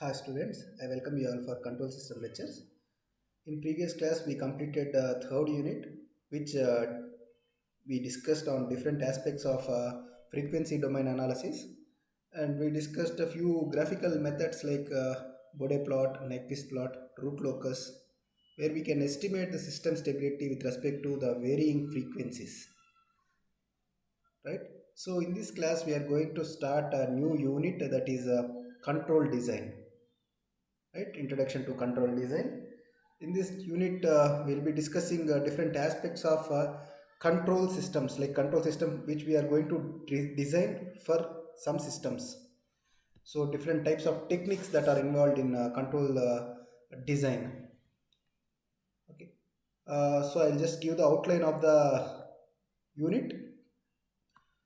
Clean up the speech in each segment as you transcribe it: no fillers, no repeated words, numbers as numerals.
Hi students, I welcome you all for control system lectures. In previous class we completed third unit which we discussed on different aspects of frequency domain analysis, and we discussed a few graphical methods like Bode plot, Nyquist plot, root locus, where we can estimate the system stability with respect to the varying frequencies, right? So in this class we are going to start a new unit, that is control design, right? Introduction to control design. In this unit we'll be discussing different aspects of control systems, like control system which we are going to design for some systems. So different types of techniques that are involved in control design. Okay. So I'll just give the outline of the unit.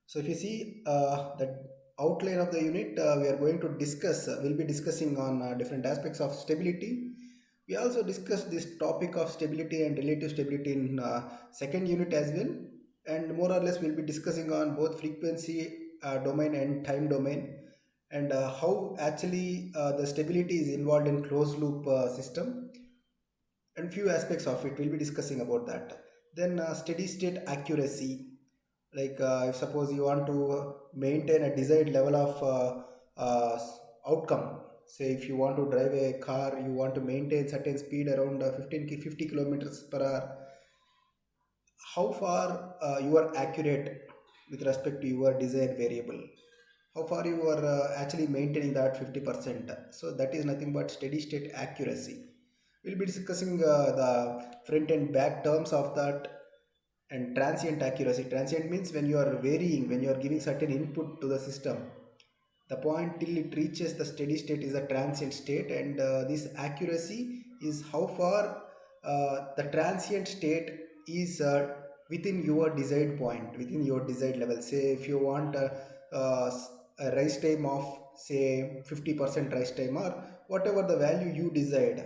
So if you see the outline of the unit, we are going to discuss, we'll be discussing on different aspects of stability. We also discussed this topic of stability and relative stability in second unit as well. And more or less we'll be discussing on both frequency domain and time domain, and how actually the stability is involved in closed loop system, and few aspects of it we'll be discussing about that. Then steady state accuracy, like if suppose you want to maintain a desired level of outcome. Say if you want to drive a car, you want to maintain certain speed around 50 kilometers per hour. How far you are accurate with respect to your desired variable, how far you are actually maintaining that 50%. So that is nothing but steady state accuracy. We'll be discussing the front and back terms of that. And transient accuracy, transient means when you are varying, when you are giving certain input to the system, the point till it reaches the steady state is a transient state. And this accuracy is how far the transient state is within your desired point, within your desired level. Say if you want uh, a rise time of say 50% rise time, or whatever the value you desired,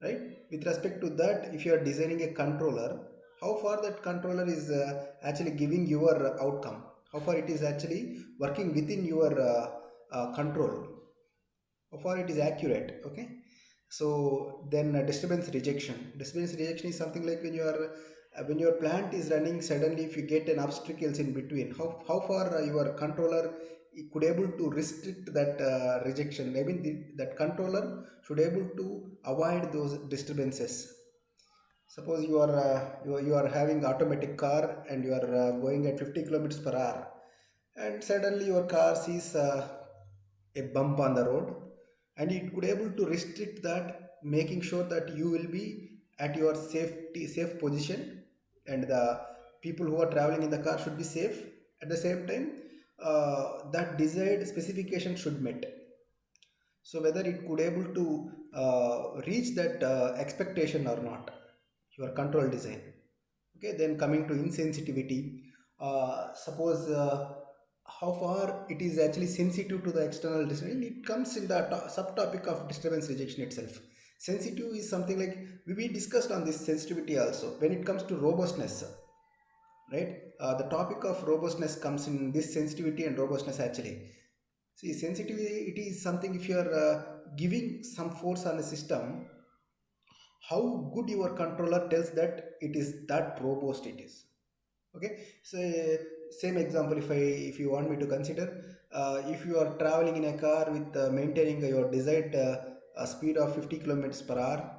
right? With respect to that, if you are designing a controller, how far that controller is actually giving your outcome, how far it is actually working within your control, how far it is accurate. Okay. So then disturbance rejection is something like when you are when your plant is running, suddenly if you get an obstacles in between, how far your controller could able to restrict that rejection. I mean that controller should able to avoid those disturbances. Suppose you are having automatic car and you are going at 50 kilometers per hour, and suddenly your car sees a bump on the road, and it could able to restrict that, making sure that you will be at your safe position, and the people who are traveling in the car should be safe. At the same time, that desired specification should met. So whether it could able to reach that expectation or not, your control design. Okay, then coming to insensitivity, suppose how far it is actually sensitive to the external disturbance, it comes in the subtopic of disturbance rejection itself. Sensitive is something like we discussed on this sensitivity also when it comes to robustness, right? The topic of robustness comes in this sensitivity and robustness actually. See, sensitivity, it is something if you are giving some force on a system, how good your controller tells that it is that robust it is. Okay. So same example, if you want me to consider, if you are traveling in a car with maintaining your desired speed of 50 kilometers per hour,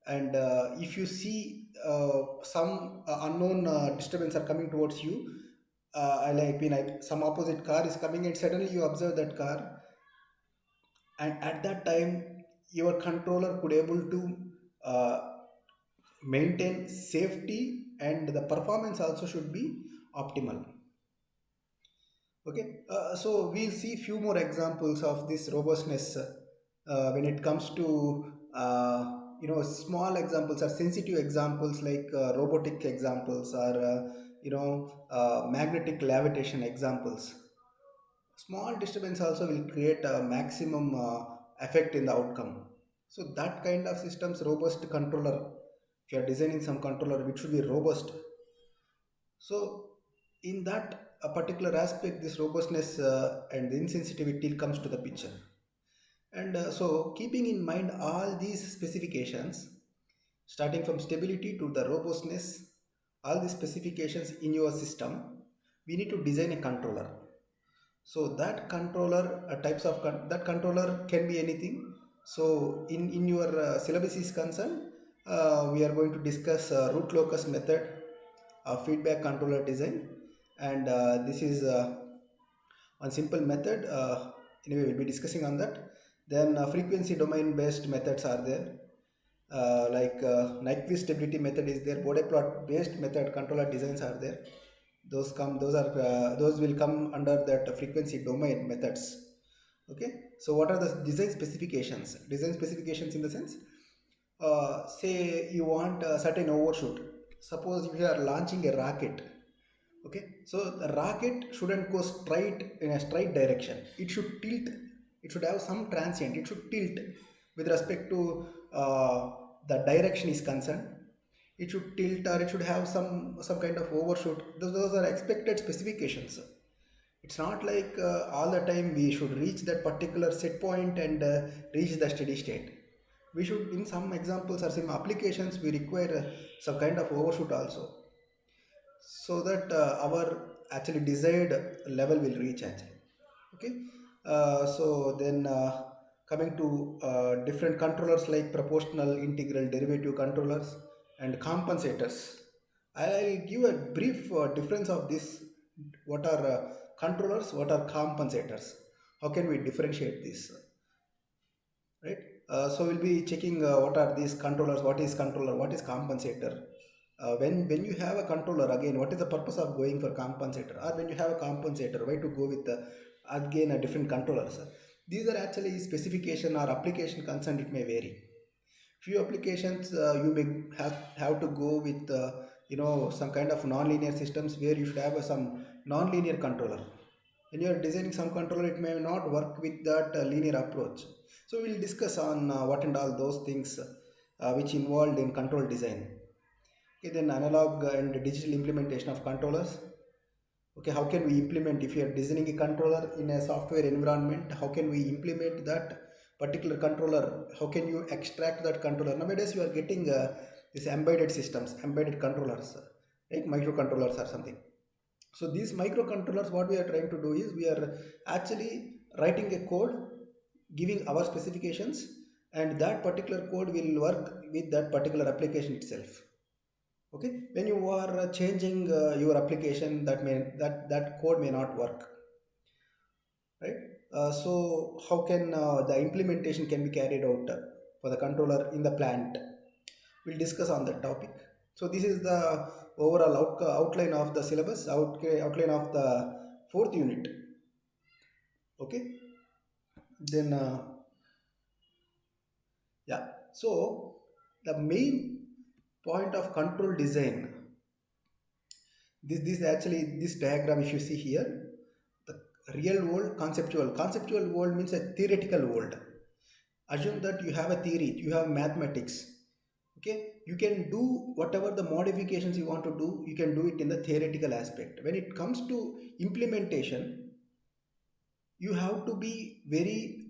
and if you see some unknown disturbance are coming towards you, some opposite car is coming, and suddenly you observe that car, and at that time your controller could able to uh, maintain safety, and the performance also should be optimal. Okay. So we'll see few more examples of this robustness when it comes to small examples or sensitive examples, like robotic examples, or magnetic levitation examples. Small disturbance also will create a maximum effect in the outcome. So that kind of systems, robust controller, if you are designing some controller which should be robust, so in that a particular aspect, this robustness and the insensitivity comes to the picture. And so keeping in mind all these specifications, starting from stability to the robustness, all these specifications in your system, we need to design a controller. So that controller, types of that controller can be anything. So in your syllabus is concerned, we are going to discuss root locus method, feedback controller design, and this is one simple method. Anyway, we'll be discussing on that. Then frequency domain based methods are there, like Nyquist stability method is there. Bode plot based method controller designs are there. Those will come under that frequency domain methods. Okay, so what are the design specifications? Design specifications in the sense, say you want a certain overshoot. Suppose if you are launching a rocket. Okay, so the rocket shouldn't go straight in a straight direction. It should tilt. It should have some transient. It should tilt with respect to the direction is concerned. It should tilt, or it should have some kind of overshoot. Those are expected specifications. It's not like all the time we should reach that particular set point and reach the steady state. We should, in some examples or some applications, we require some kind of overshoot also, so that our actually desired level will reach actually. Okay, so then coming to different controllers like proportional, integral, derivative controllers and compensators. I'll give a brief difference of this. What are controllers, what are compensators, how can we differentiate this, right? So we'll be checking what are these controllers, what is controller, what is compensator. When you have a controller, again, what is the purpose of going for compensator? Or when you have a compensator, why to go with again a different controllers? These are actually specification or application concerned, it may vary. Few applications you may have to go with some kind of non-linear systems where you should have some non-linear controller. When you are designing some controller, it may not work with that linear approach. So we'll discuss on what and all those things which involved in control design. Okay, then analog and digital implementation of controllers. Okay, how can we implement, if you are designing a controller in a software environment, how can we implement that particular controller? How can you extract that controller? Nowadays you are getting these embedded systems, embedded controllers, like microcontrollers or something. So these microcontrollers, what we are trying to do is we are actually writing a code, giving our specifications, and that particular code will work with that particular application itself. Okay, when you are changing your application, that code may not work, right? So how can the implementation can be carried out for the controller in the plant? We'll discuss on that topic. So this is the overall outline of the syllabus, outline of the fourth unit. Okay, then yeah, so the main point of control design, this actually, this diagram, if you see here, the real world, conceptual world means a theoretical world. Assume that you have a theory, you have mathematics. Okay, you can do whatever the modifications you want to do, you can do it in the theoretical aspect. When it comes to implementation, you have to be very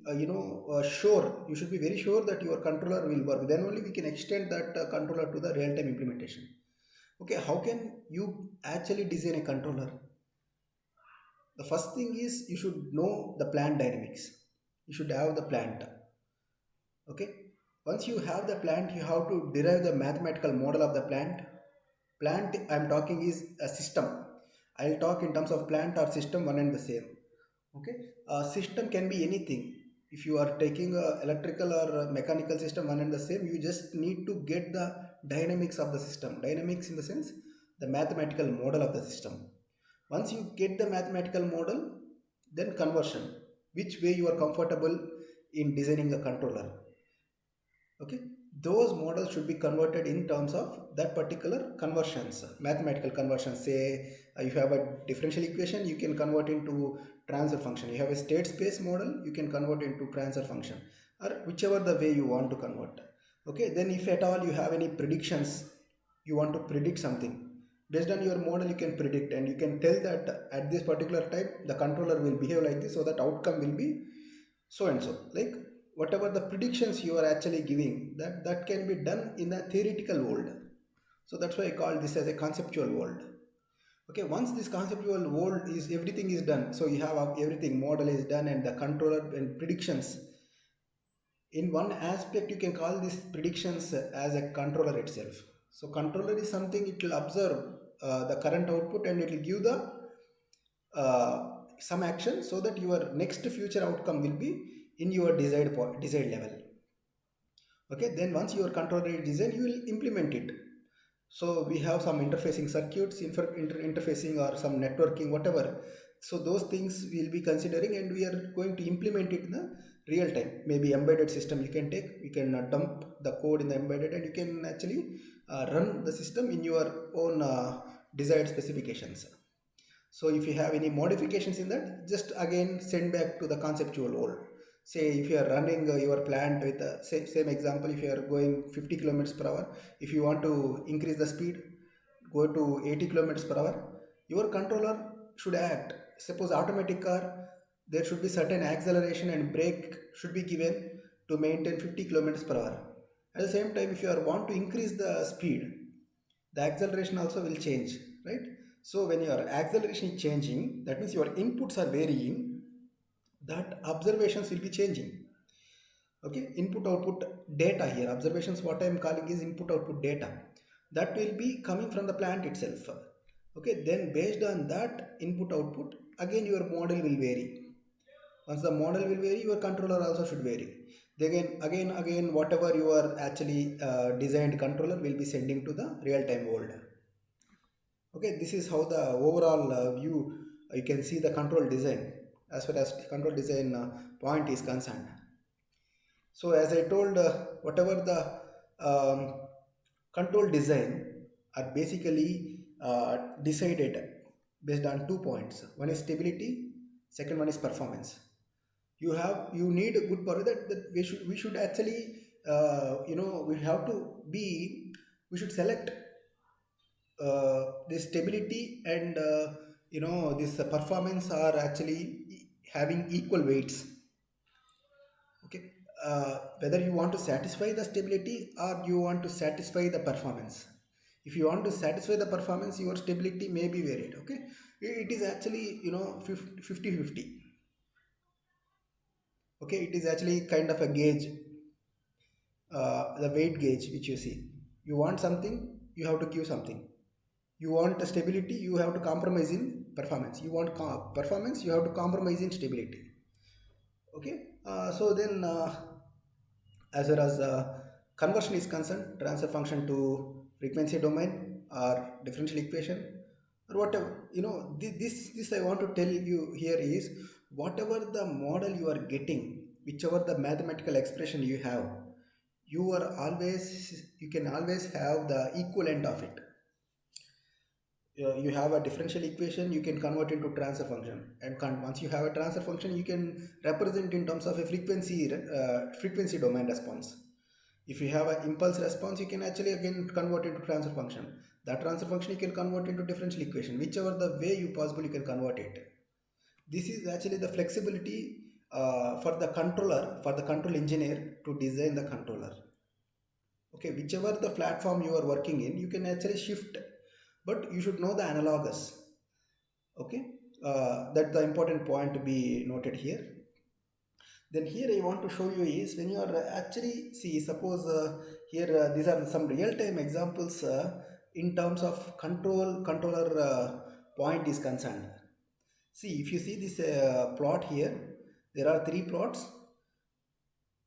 sure. You should be very sure that your controller will work, then only we can extend that controller to the real-time implementation. Okay, how can you actually design a controller? The first thing is you should know the plant dynamics. You should have the plant. Okay, once you have the plant, you have to derive the mathematical model of the plant I'm talking is a system. I'll talk in terms of plant or system, one and the same. Okay, a system can be anything. If you are taking a electrical or a mechanical system, one and the same, you just need to get the dynamics of the system. Dynamics in the sense, the mathematical model of the system. Once you get the mathematical model, then conversion, which way you are comfortable in designing a controller. Okay, those models should be converted in terms of that particular conversions, mathematical conversions. Say if you have a differential equation, you can convert into transfer function. You have a state space model, you can convert into transfer function, or whichever the way you want to convert. Okay, then if at all you have any predictions, you want to predict something, based on your model you can predict, and you can tell that at this particular time the controller will behave like this, so that outcome will be so and so. Like whatever the predictions you are actually giving, that can be done in a theoretical world. So that's why I call this as a conceptual world. Okay, once this conceptual world is, everything is done, so you have everything, model is done and the controller and predictions. In one aspect you can call these predictions as a controller itself. So controller is something, it will observe the current output and it will give the some action so that your next future outcome will be in your desired level. Okay, then once your controller is designed, you will implement it. So we have some interfacing circuits, interfacing or some networking, whatever. So those things we'll be considering and we are going to implement it in the real time. Maybe embedded system you can take, you can dump the code in the embedded and you can actually run the system in your own desired specifications. So if you have any modifications in that, just again send back to the conceptual world. Say if you are running your plant with same example, if you are going 50 kilometers per hour, if you want to increase the speed, go to 80 kilometers per hour, your controller should act. Suppose automatic car, there should be certain acceleration and brake should be given to maintain 50 kilometers per hour. At the same time, if you are want to increase the speed, the acceleration also will change, right? So when your acceleration is changing, that means your inputs are varying, that observations will be changing. Okay, input output data here, observations, what I am calling is input output data, that will be coming from the plant itself. Okay, then based on that input output, again your model will vary. Once the model will vary, your controller also should vary. Again, whatever you are actually designed controller will be sending to the real time world. Okay, this is how the overall view, you can see the control design as far as control design point is concerned. So as I told, whatever the control design are basically decided based on 2 points. One is stability, second one is performance. You need a good power, that we should actually we have to be, we should select this stability and this performance are actually having equal weights. Okay, whether you want to satisfy the stability or you want to satisfy the performance. If you want to satisfy the performance, your stability may be varied. Okay, it is actually 50-50. Okay, it is actually kind of a gauge, the weight gauge which you see. You want something, you have to give something. You want stability, you have to compromise in performance. You want performance, you have to compromise in stability. Okay, so then as far as conversion is concerned, transfer function to frequency domain or differential equation or whatever, this I want to tell you here is, whatever the model you are getting, whichever the mathematical expression you have, you can always have the equivalent of it. You have a differential equation, you can convert into transfer function, and once you have a transfer function, you can represent in terms of a frequency domain response. If you have an impulse response, you can actually again convert into transfer function. That transfer function you can convert into differential equation, whichever the way you possible you can convert it. This is actually the flexibility for the controller, for the control engineer to design the controller. Okay, whichever the platform you are working in, you can actually shift, but you should know the analogous. Okay, that's the important point to be noted here. Then here I want to show you is, when you are actually see, suppose here these are some real-time examples in terms of controller point is concerned. See, if you see this plot here, there are three plots.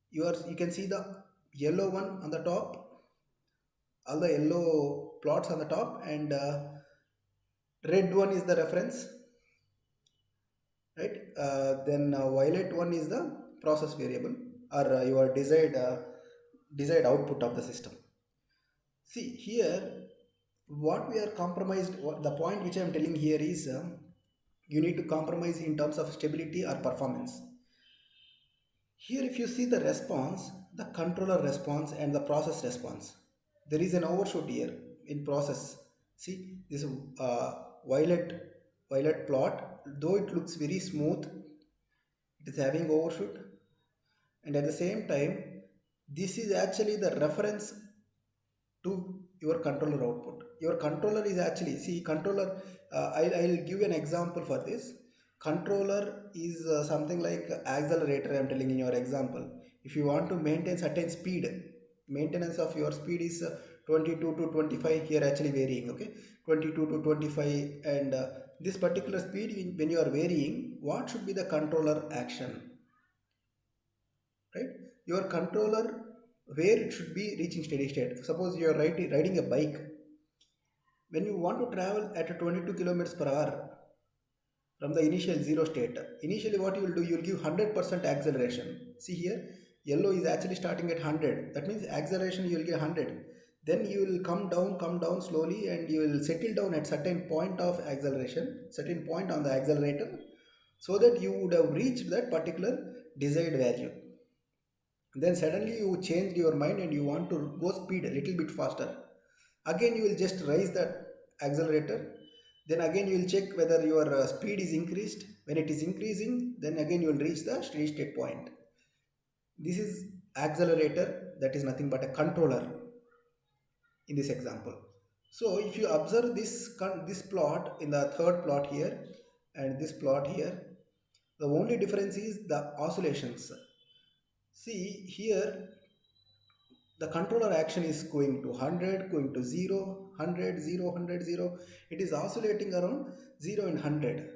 You can see the yellow one on the top, all the yellow plots on the top, and red one is the reference, right? Then violet one is the process variable, or your desired output of the system. See here, what we are compromised, the point which I am telling here is, you need to compromise in terms of stability or performance. Here if you see the response, the controller response and the process response, there is an overshoot here in process. See this violet plot, though it looks very smooth, it is having overshoot. and at the same time, this is actually the reference to your controller output. Your controller is actually, see, controller, I'll give you an example for this. Controller is something like accelerator, I'm telling in your example. If you want to maintain certain speed, maintenance of your speed is 22 to 25, here actually varying, okay, 22 to 25, and this particular speed, when you are varying, what should be the controller action, right? Your controller, where it should be reaching steady state. Suppose you are riding a bike. When you want to travel at a 22 kilometers per hour from the initial zero state, initially what you will do, you will give 100% acceleration. See here, yellow is actually starting at 100, that means acceleration you will get 100. Then you will come down slowly, and you will settle down at certain point of acceleration, certain point on the accelerator, so that you would have reached that particular desired value. Then suddenly you changed your mind and you want to go speed a little bit faster. Again you will just raise that accelerator. Then again you will check whether your speed is increased. When it is increasing, then again you will reach the steady state point. This is accelerator, that is nothing but a controller in this example. So if you observe this plot in the third plot here and this plot here, the only difference is the oscillations. See here, the controller action is going to 100, going to 0, 100, 0, 100, 0. It is oscillating around 0 and 100.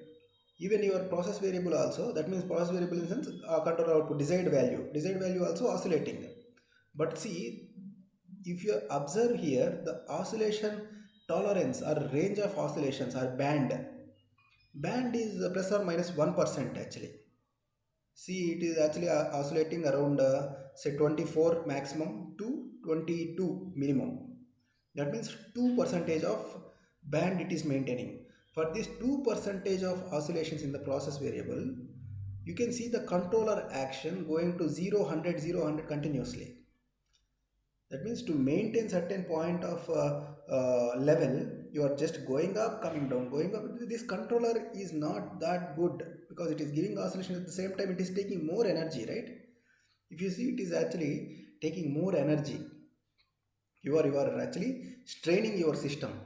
Even your process variable also, that means process variable in the sense controller output, desired value also oscillating. But see, if you observe here, the oscillation tolerance or range of oscillations or band is plus or minus 1% actually. See, it is actually oscillating around say 24 maximum to 22 minimum. That means 2 percentage of band it is maintaining. For this 2 percentage of oscillations in the process variable, you can see the controller action going to 0, 100, 0, 100 continuously. That means to maintain certain point of level, you are just going up, coming down, going up. This controller is not that good because it is giving oscillation, at the same time it is taking more energy, right? If you see, it is actually taking more energy. You are actually straining your system.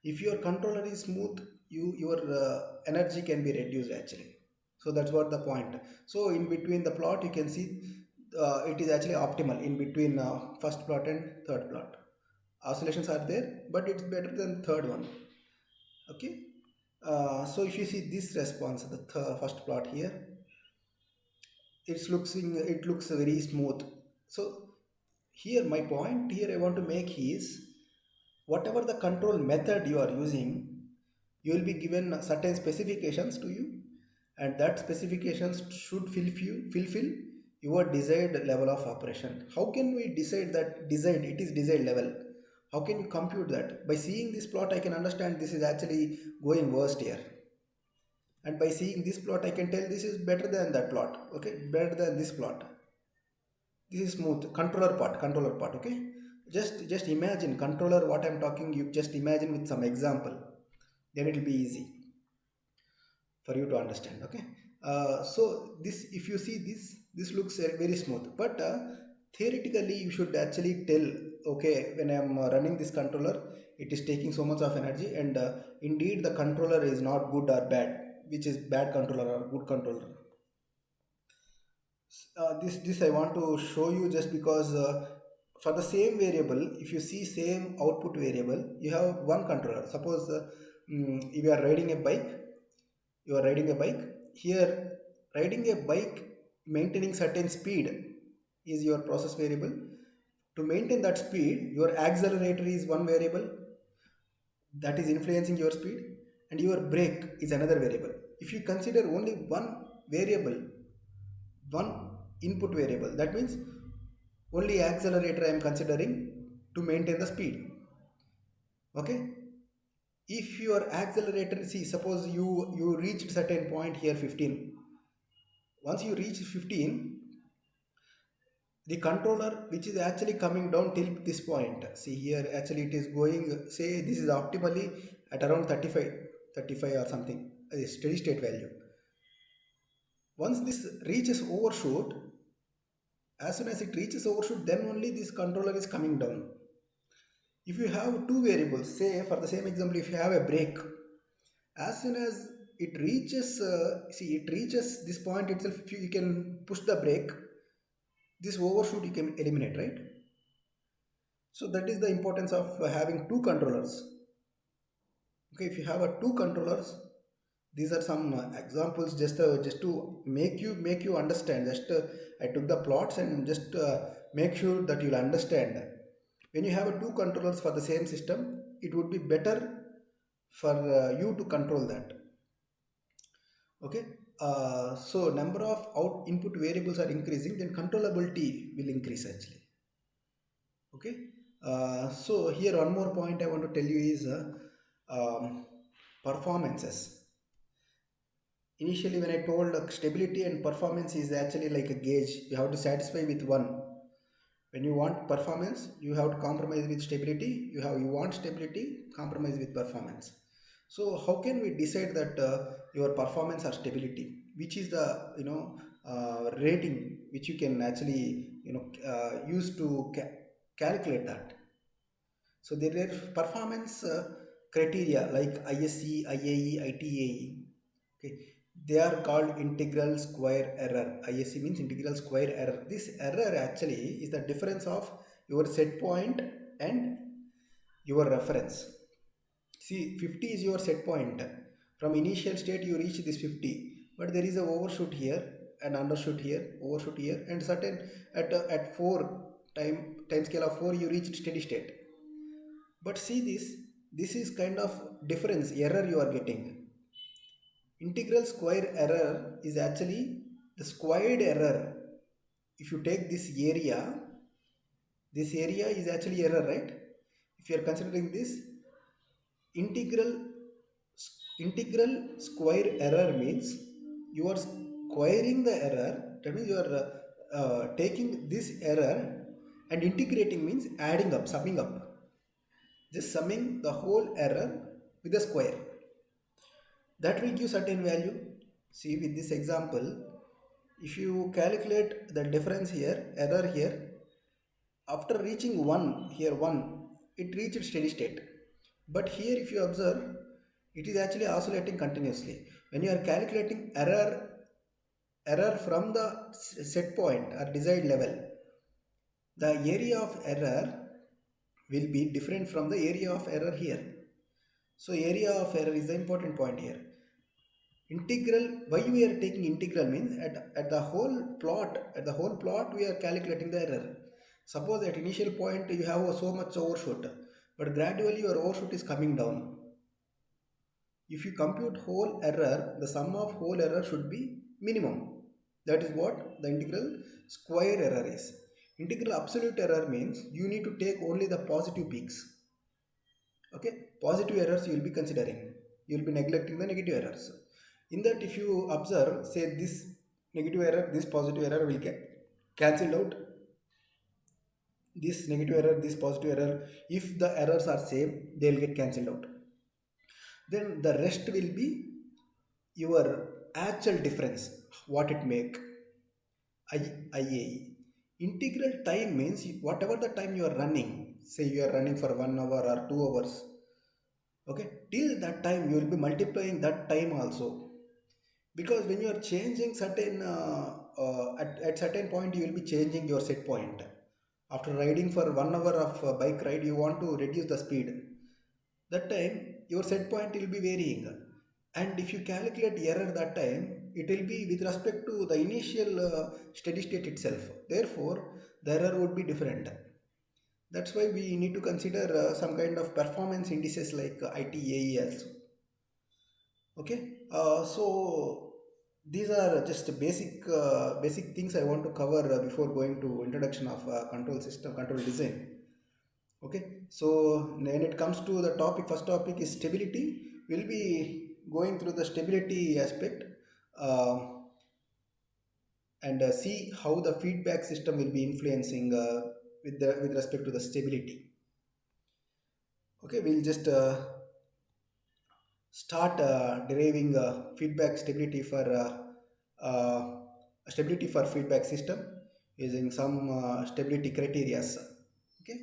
If your controller is smooth, your energy can be reduced actually. So that's what the point. So in between the plot you can see it is actually optimal in between first plot and third plot. Oscillations are there, but it's better than third one, okay. So if you see this response, the first plot here, it looks very smooth. So here my point here I want to make is, whatever the control method you are using, you will be given certain specifications to you, and that specifications should fulfill your desired level of operation. How can we decide that desired, it is desired level? How can you compute that? By seeing this plot I can understand this is actually going worst here, and by seeing this plot I can tell this is better than that plot, okay, better than this plot. This is smooth controller part, okay. Just imagine controller, what I'm talking, you just imagine with some example, then it will be easy for you to understand, okay. So this, if you see this looks very smooth, but theoretically you should actually tell, okay, when I'm running this controller, it is taking so much of energy, and indeed the controller is not good or bad, which is bad controller or good controller. This I want to show you, just because for the same variable, if you see same output variable, you have one controller. Suppose if you are riding a bike here, riding a bike, maintaining certain speed is your process variable. To maintain that speed, your accelerator is one variable that is influencing your speed, and your brake is another variable. If you consider only one variable, one input variable, that means only accelerator I am considering to maintain the speed, okay. If your accelerator, see, suppose you reached certain point here 15. Once you reach 15, the controller which is actually coming down till this point, see here actually it is going, say this is optimally at around 35 or something, a steady state value. Once this reaches overshoot, As soon as it reaches overshoot, then only this controller is coming down. If you have two variables, say for the same example, if you have a brake, as soon as it reaches see it reaches this point itself, if you can push the brake, this overshoot you can eliminate, right? So that is the importance of having two controllers. Okay, if you have a two controllers, these are some examples, just to make you understand. Just I took the plots and just make sure that you'll understand. When you have a two controllers for the same system, it would be better for you to control that. Okay. So number of out input variables are increasing, then controllability will increase actually. Okay. So here one more point I want to tell you is um, performances. Initially when I told stability and performance is actually like a gauge, you have to satisfy with one. When you want performance, you have to compromise with stability. You want stability, compromise with performance. So how can we decide that your performance or stability, which is the rating which you can actually use to calculate that? So there are performance criteria like ISE, IAE, ITAE. Okay, they are called integral square error. ISE means integral square error. This error actually is the difference of your set point and your reference. See, 50 is your set point. From initial state you reach this 50, but there is a overshoot here and undershoot here, overshoot here, and certain at 4 time scale of 4 you reach steady state. But see this is kind of difference error you are getting. Integral square error is actually the squared error. If you take this area is actually error, right? If you are considering this integral integral square error means you are squaring the error. That means you are taking this error, and integrating means adding up, summing up, just summing the whole error with a square. That will give certain value. See with this example, if you calculate the difference here, error here, after reaching 1 here, 1, it reached steady state. But here if you observe, it is actually oscillating continuously. When you are calculating error from the set point or desired level, the area of error will be different from the area of error here. So area of error is the important point here. Integral, why we are taking integral means at the whole plot we are calculating the error. Suppose at initial point you have so much overshoot, but gradually your overshoot is coming down. If you compute whole error, the sum of whole error should be minimum. That is what the integral square error is. Integral absolute error means you need to take only the positive peaks. Okay, positive errors you will be considering, you will be neglecting the negative errors. In that, if you observe, say this negative error, this positive error will get cancelled out. This negative error, this positive error, if the errors are same, they will get cancelled out. Then the rest will be your actual difference, what it make. IAE. Integral time means whatever the time you are running, say you are running for 1 hour or 2 hours, okay, till that time you will be multiplying that time also. Because when you are changing certain at certain point you will be changing your set point. After riding for 1 hour of bike ride, you want to reduce the speed. That time your set point will be varying, and if you calculate error that time, it will be with respect to the initial steady state itself. Therefore the error would be different. That's why we need to consider some kind of performance indices like ITAE also. Okay. So these are just basic things I want to cover before going to introduction of control system, control design. Okay. So when it comes to the topic, first topic is stability. We'll be going through the stability aspect, uh, and see how the feedback system will be influencing with respect to the stability. Okay, we'll just start deriving uh, stability for feedback system. using some stability criteria. Okay.